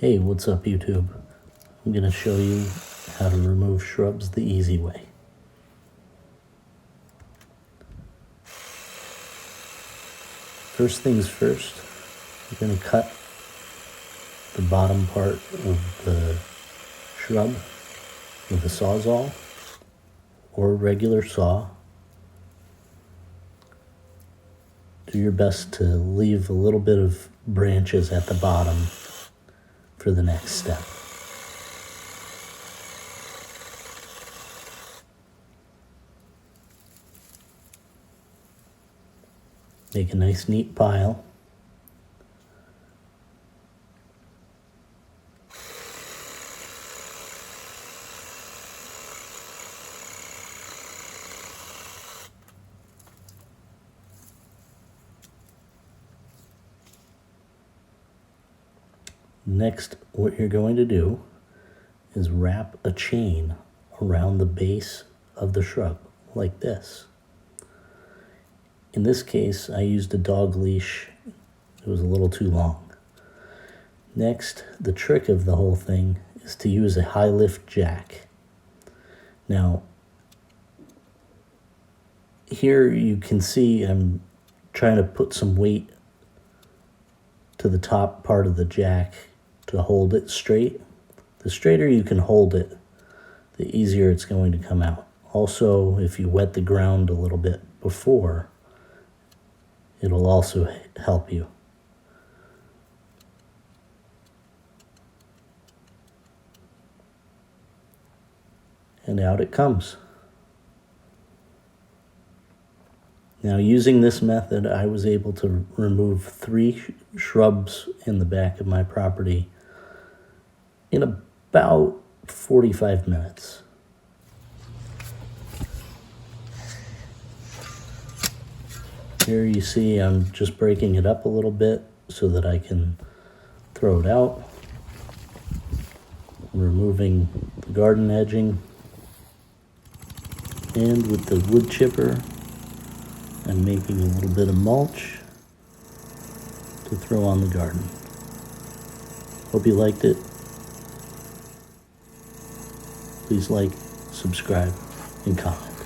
Hey, what's up YouTube? I'm going to show you how to remove shrubs the easy way. First things first, you're going to cut the bottom part of the shrub with a sawzall or a regular saw. Do your best to leave a little bit of branches at the bottom for the next step. Make a nice neat pile. Next, what you're going to do is wrap a chain around the base of the shrub, like this. In this case, I used a dog leash. It was a little too long. Next, the trick of the whole thing is to use a high lift jack. Now, here you can see I'm trying to put some weight to the top part of the jack to hold it straight. The straighter you can hold it, the easier it's going to come out. Also, if you wet the ground a little bit before, it'll also help you. And out it comes. Now, using this method, I was able to remove 3 shrubs in the back of my property in about 45 minutes. Here you see I'm just breaking it up a little bit so that I can throw it out. Removing the garden edging. And with the wood chipper, I'm making a little bit of mulch to throw on the garden. Hope you liked it. Please like, subscribe, and comment.